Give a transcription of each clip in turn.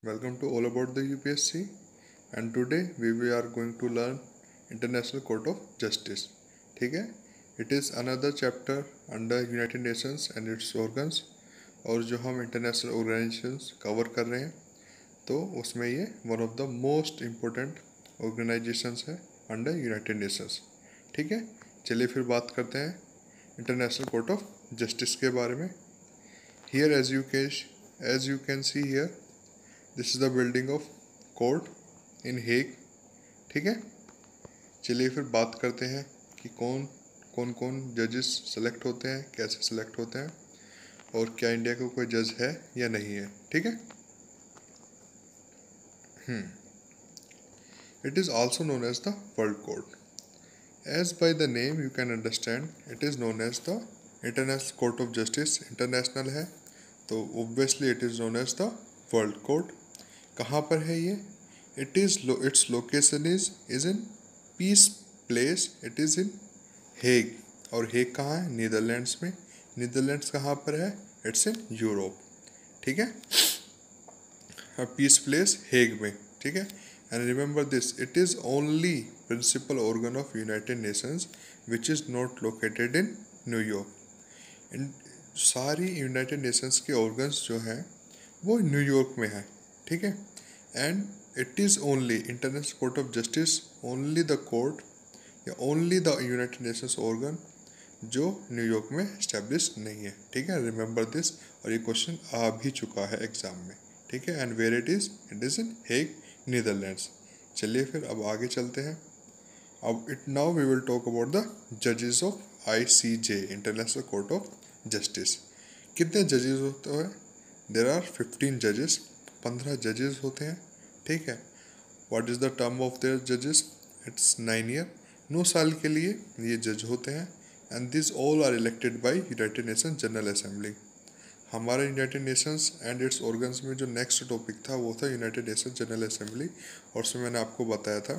Welcome to All About the UPSC, and today we are going to learn International Court of Justice. ठीक है, it is another chapter under United Nations and its organs, और जो हम international organisations cover कर रहे हैं तो उसमें ये one of the most important organisations है अंडर यूनाइटेड नेशंस. ठीक है, चलिए फिर बात करते हैं इंटरनेशनल कोर्ट ऑफ जस्टिस के बारे में. Here as you can see here, this is the building of court in Hague. ठीक है, चलिए फिर बात करते हैं कि कौन कौन जजेस सेलेक्ट होते हैं, कैसे सेलेक्ट होते हैं, और क्या इंडिया का कोई जज है या नहीं है. ठीक है, it is also known as the world court. As by the name you can understand, it is known as the international court of justice. International है तो obviously it is known as the world court. कहाँ पर है ये? Its location is in peace place. It is in Hague. और Hague कहाँ है? Netherlands में. नीदरलैंड्स कहाँ पर है? It's in Europe. ठीक है, पीस प्लेस हेग में. ठीक है, and remember this, it is only principal organ of United Nations which is not located in New York. सारी यूनाइटेड नेशंस के ऑर्गन्स जो हैं वो न्यूयॉर्क में है. ठीक है, and it is only international court of justice, only the court या only the United Nations organ जो न्यूयॉर्क में इस्टेब्लिश नहीं है. ठीक है, रिमेंबर दिस. और ये क्वेश्चन आ भी चुका है एग्जाम में. ठीक है, and where it is in Hague, Netherlands. चलिए फिर अब आगे चलते हैं. अब now we will talk about the जजेस of ICJ, International court of Justice. कितने जजेस होते हैं? देर आर 15 जजेस. 15 जजेस होते हैं. ठीक है, what is the term of their जजेस? It's 9 year. 9 साल के लिए ये जज होते हैं. And this all are elected by United Nation General Assembly. हमारा United Nations and its organs में जो नेक्स्ट टॉपिक था वो था यूनाइटेड नेशन जनरल असेंबली. और उसमें मैंने आपको बताया था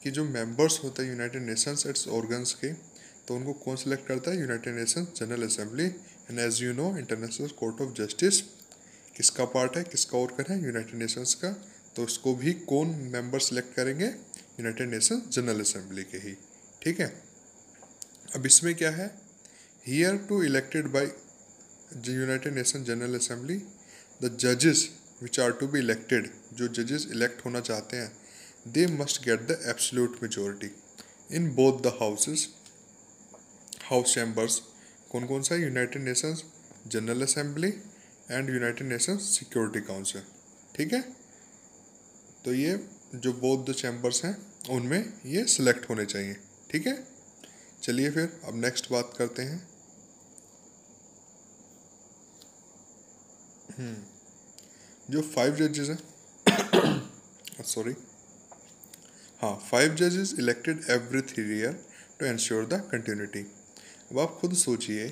कि जो मेंबर्स होते हैं यूनाइटेड नेशंस इट्स ऑर्गन्स के, तो उनको कौन सेलेक्ट करता है? United Nation General Assembly. And as you know, international court of justice किसका पार्ट है, किसका ऑर्गन है? यूनाइटेड नेशंस का. तो इसको भी कौन मेंबर सेलेक्ट करेंगे? यूनाइटेड नेशन जनरल असेंबली के ही. ठीक है, अब इसमें क्या है? Here to elected by United Nation General Assembly the जजेस which are to be elected, जो जजेस इलेक्ट होना चाहते हैं, they must get the absolute majority in both the houses, house chambers. कौन कौन सा? United Nations General Assembly and United Nations Security Council. ठीक है, तो ये जो बोथ द चैम्बर्स हैं उनमें ये सिलेक्ट होने चाहिए. ठीक है, चलिए फिर अब नेक्स्ट बात करते हैं. जो 5 जजेस हैं सॉरी हाँ 5 जजेस elected every 3 year to ensure the continuity. अब आप खुद सोचिए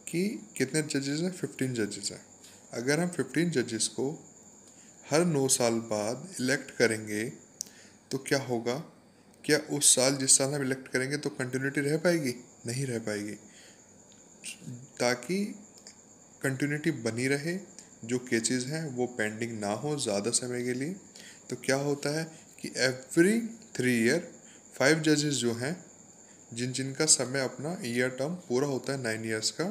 कि कितने जजेस हैं? 15 जजेस हैं. अगर हम 15 जजेस को हर 9 साल बाद इलेक्ट करेंगे तो क्या होगा? क्या उस साल जिस साल हम इलेक्ट करेंगे तो कंटिन्यूटी रह पाएगी? नहीं रह पाएगी. ताकि कंटिन्यूटी बनी रहे, जो केसेस हैं वो पेंडिंग ना हो ज़्यादा समय के लिए, तो क्या होता है कि एवरी 3 ईयर 5 जजेस जो हैं, जिनका समय अपना ईयर टर्म पूरा होता है 9 ईयर्स का,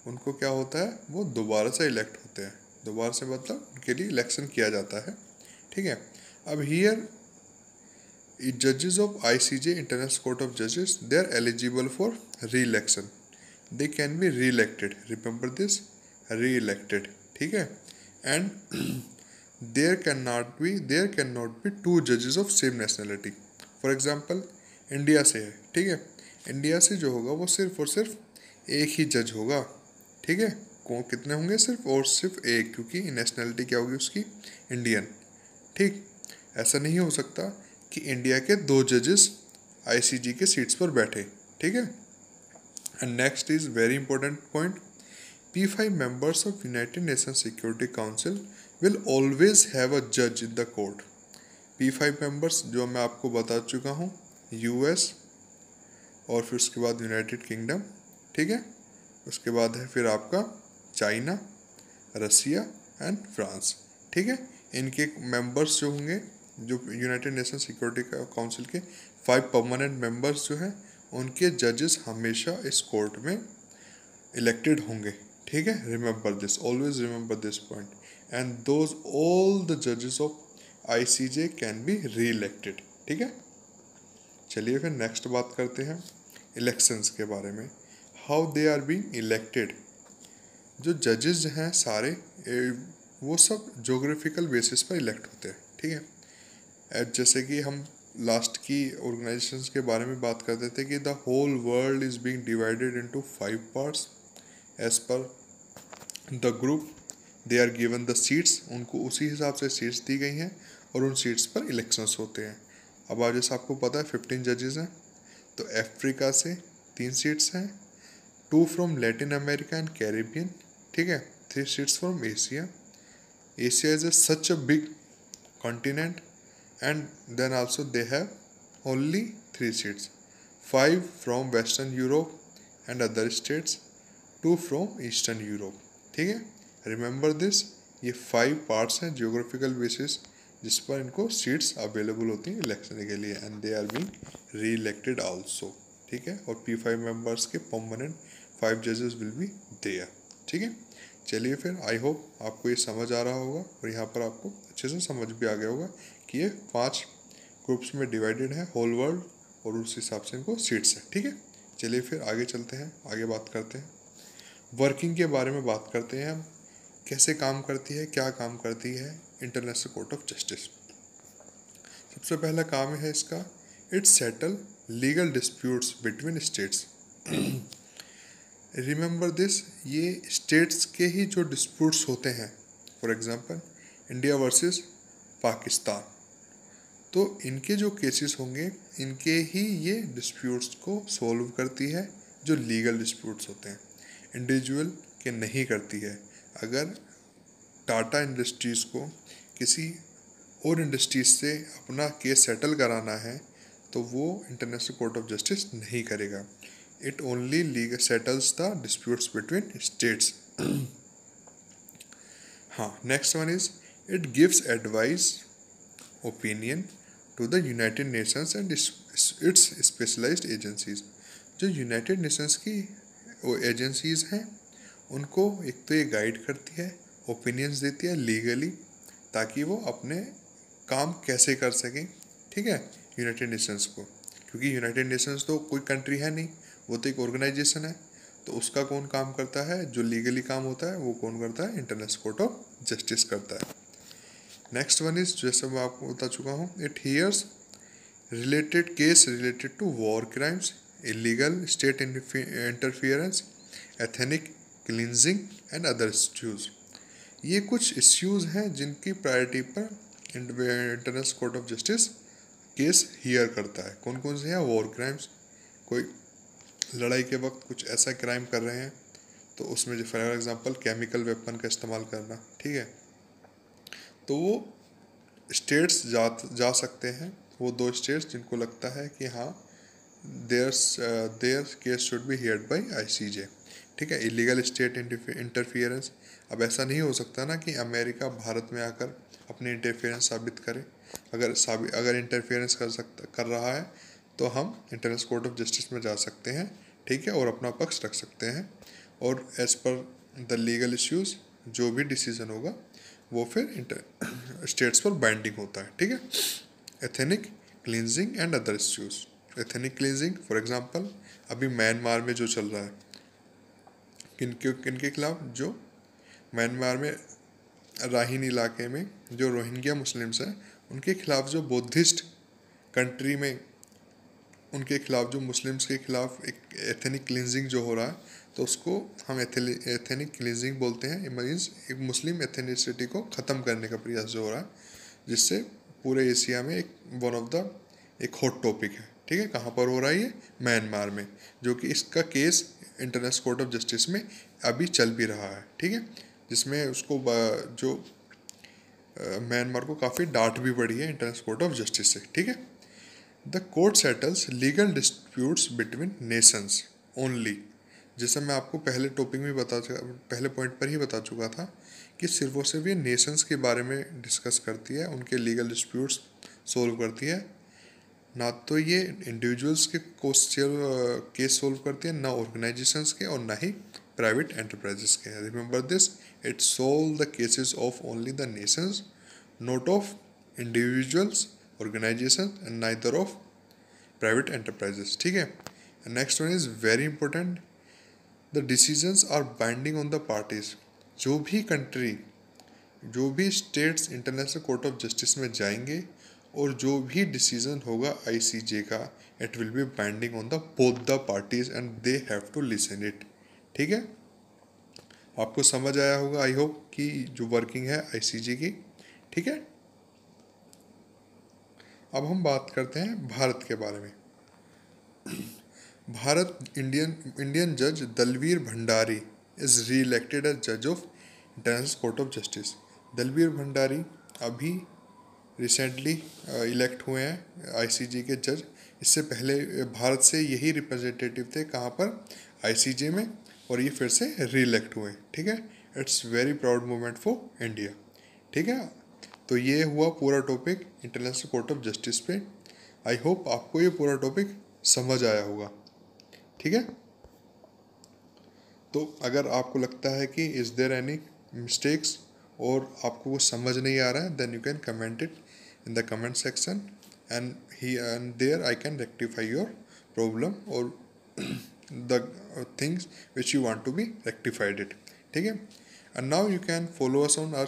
उनको क्या होता है? वो दोबारा से इलेक्ट होते हैं. दोबारा से मतलब उनके लिए इलेक्शन किया जाता है. ठीक है, अब हियर जजेस of ICJ, International court of जजेस, they are eligible for reelection. They can be reelected. Remember this, reelected. ठीक है, and there can not be 2 जजेस of same nationality. For example India से है. ठीक है, India से जो होगा वो सिर्फ और सिर्फ एक ही जज होगा. ठीक है, कितने होंगे? सिर्फ और सिर्फ एक, क्योंकि नेशनलिटी क्या होगी उसकी? इंडियन. ठीक, ऐसा नहीं हो सकता कि इंडिया के 2 जजेस ICJ के सीट्स पर बैठे. ठीक है, and next is very important point. P5 members of United Nations Security Council will always have a judge in the court. P5 members जो मैं आपको बता चुका हूँ, US और फिर उसके बाद यूनाइटेड किंगडम. ठीक है, उसके बाद है फिर आपका चाइना, रसिया एंड फ्रांस. ठीक है, इनके मेंबर्स जो होंगे, जो यूनाइटेड नेशन सिक्योरिटी काउंसिल के 5 परमानेंट मेंबर्स जो हैं, उनके जजेस हमेशा इस कोर्ट में इलेक्टेड होंगे। ठीक है, remember this, always remember this point. And those all the जजेस of ICJ can be reelected. ठीक है, चलिए फिर नेक्स्ट बात करते हैं इलेक्शंस के बारे में, how they are being elected. जो जजेस हैं सारे वो सब जोग्राफिकल बेसिस पर इलेक्ट होते हैं। ठीक है, जैसे कि हम लास्ट की ऑर्गेनाइजेशंस के बारे में बात करते थे कि the whole world is being divided into 5 parts as per the group, they are given the seats, उनको उसी हिसाब से सीट्स दी गई हैं और उन सीट्स पर इलेक्शंस होते हैं। अब आज जैसे आपको पता है 15 जजेस हैं, तो अफ्रीका से 3 सीट्स हैं, 2 from Latin America and Caribbean. ठीक है, 3 seats from Asia. Asia is such a big continent, and then also they have only 3 seats, 5 from Western Europe and other states, 2 from Eastern Europe. ठीक है, remember this, ये 5 parts हैं geographical basis जिस पर इनको seats available होती हैं election के लिए, and they are being re elected also. ठीक है, और P5 मेंबर्स के परमानेंट 5 जजेस विल बी देयर। ठीक है, चलिए फिर आई होप आपको ये समझ आ रहा होगा और यहाँ पर आपको अच्छे से समझ भी आ गया होगा कि ये 5 ग्रुप्स में डिवाइडेड है होल वर्ल्ड और उस हिसाब से इनको सीट्स हैं। ठीक है, चलिए फिर आगे चलते हैं, आगे बात करते हैं वर्किंग के बारे में। बात करते हैं हम कैसे काम करती है, क्या काम करती है इंटरनेशनल कोर्ट ऑफ जस्टिस। सबसे पहला काम है इसका, it settle legal disputes between states. Remember this, ये स्टेट्स के ही जो डिस्प्यूट्स होते हैं, for example India versus Pakistan, तो इनके जो केसेस होंगे इनके ही ये डिस्प्यूट्स को सॉल्व करती है, जो लीगल डिस्प्यूट्स होते हैं, इंडिविजुअल के नहीं करती है। अगर टाटा इंडस्ट्रीज़ को किसी और इंडस्ट्रीज से अपना केस सेटल कराना है तो वो इंटरनेशनल कोर्ट ऑफ जस्टिस नहीं करेगा। It only legal settles the disputes between states. हाँ, next one is it gives advice opinion to the United Nations and its specialised agencies. जो यूनाइटेड नेशंस की agencies हैं उनको एक तो ये गाइड करती है, ओपिनियंस देती है लीगली, ताकि वो अपने काम कैसे कर सकें। ठीक है, यूनाइटेड नेशंस को, क्योंकि यूनाइटेड नेशंस तो कोई कंट्री है नहीं, वो तो एक ऑर्गेनाइजेशन है, तो उसका कौन काम करता है, जो लीगली काम होता है वो कौन करता है, इंटरनेशनल कोर्ट ऑफ जस्टिस करता है। नेक्स्ट वन इज, जैसे मैं आपको बता चुका हूँ, it hears related case related to war crimes, illegal state interference, ethnic cleansing and other issues. ये कुछ इश्यूज हैं जिनकी प्रायोरिटी पर international court of justice case hear करता है। कौन कौन से हैं, वॉर क्राइम्स, कोई लड़ाई के वक्त कुछ ऐसा क्राइम कर रहे हैं तो उसमें जो फॉर एग्जांपल केमिकल वेपन का इस्तेमाल करना, ठीक है, तो वो स्टेट्स जा सकते हैं, वो 2 स्टेट्स जिनको लगता है कि हाँ there case should be heard by ICJ। ठीक है, इलीगल स्टेट इंटरफियरेंस, अब ऐसा नहीं हो सकता ना कि अमेरिका भारत में आकर अपनी इंटरफियरेंस साबित करे। अगर इंटरफियरेंस कर रहा है तो हम इंटरनेशनल कोर्ट ऑफ जस्टिस में जा सकते हैं। ठीक है, और अपना पक्ष रख सकते हैं, और as per the legal issues जो भी डिसीजन होगा वो फिर स्टेट्स पर बाइंडिंग होता है। ठीक है, ethnic cleansing and other issues. Ethnic cleansing for example अभी म्यांमार में जो चल रहा है, किनके खिलाफ, जो म्यांमार में राहीन इलाके में जो रोहिंग्या मुस्लिम्स हैं उनके खिलाफ, जो बुद्धिस्ट कंट्री में उनके खिलाफ, जो मुस्लिम्स के खिलाफ एक एथनिक क्लींजिंग जो हो रहा है, तो उसको हम एथनिक क्लींजिंग बोलते हैं। मीन्स एक मुस्लिम एथनिसिटी को ख़त्म करने का प्रयास जो हो रहा है, जिससे पूरे एशिया में एक हॉट टॉपिक है। ठीक है, कहाँ पर हो रहा है ये, म्यांमार में, जो कि इसका case international court of justice में अभी चल भी रहा है। ठीक है, जिसमें उसको जो म्यांमार को काफ़ी डांट भी पड़ी है इंटरनेशनल कोर्ट ऑफ जस्टिस से। ठीक है, the court settles legal disputes between Nations only. जैसे मैं आपको पहले टॉपिक में पहले पॉइंट पर ही बता चुका था कि सिर्फ और सिर्फ ये नेशंस के बारे में डिस्कस करती है, उनके लीगल डिस्प्यूट्स सोल्व करती है, ना तो ये इंडिविजुअल्स के केस सोल्व करती है, ना ऑर्गेनाइजेशंस के और ना ही प्राइवेट एंटरप्राइजेस के। Remember this, it solve the cases of only the nations, not of individuals, organisation and neither of private enterprises. ठीक है। Next one is very important, the decisions are binding on the parties. जो भी country, जो भी states international court of justice में जाएंगे और जो भी डिसीजन होगा आईसीजे का, it will be binding on the both the parties and they have to listen it. ठीक है, आपको समझ आया होगा आई होप कि जो वर्किंग है आईसीजे की। ठीक है, अब हम बात करते हैं भारत के बारे में। भारत इंडियन जज दलवीर भंडारी इज री इलेक्टेड एज जज of international court of justice. Dalvir Bhandari अभी रिसेंटली इलेक्ट हुए हैं आईसीजे के जज। इससे पहले भारत से यही रिप्रेजेंटेटिव थे कहाँ पर, आईसीजे में, और ये फिर से री इलेक्ट हुए। ठीक है, it's very proud moment for India. ठीक है, तो ये हुआ पूरा topic International court of Justice पे। आई होप आपको ये पूरा टॉपिक समझ आया होगा। ठीक है, तो अगर आपको लगता है कि इज देयर एनी मिस्टेक्स और आपको वो समझ नहीं आ रहा है, then you can comment it in the comment section, and there I can rectify your problem or the things which you want to be rectified it. ठीक है, and now you can follow us on our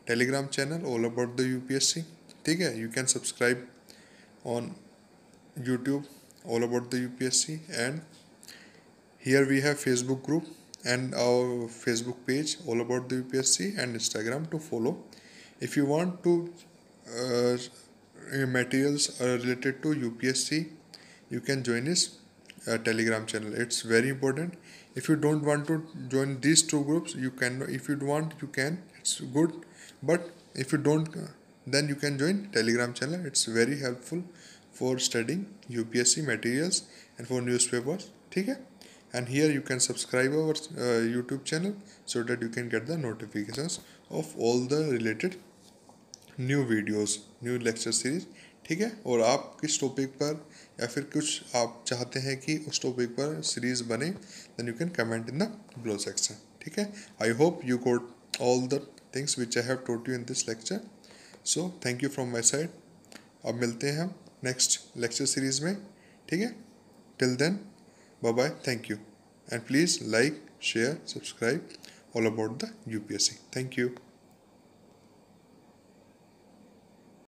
telegram channel all about the UPSC. ठीक है, you can subscribe on YouTube all about the UPSC, and here we have Facebook group and our Facebook page all about the UPSC, and Instagram to follow. If you want to uh, materials related to UPSC, you can join his Telegram channel. It's very important. If you don't want to join these two groups, you can. If you want, you can. It's good. But if you don't, then you can join Telegram channel. It's very helpful for studying UPSC materials and for newspapers. ठीक है? And here you can subscribe our YouTube channel so that you can get the notifications of all the related new videos, new lecture series. ठीक है, और आप किस topic पर या फिर कुछ आप चाहते हैं कि उस टॉपिक पर सीरीज बने, then you can comment in the below section. ठीक है, I hope you got all the things which I have taught you in this lecture. So thank you from my side. अब मिलते हैं हम next lecture series में। ठीक है, till then bye bye, thank you, and please like, share, subscribe all about the UPSC। Thank you.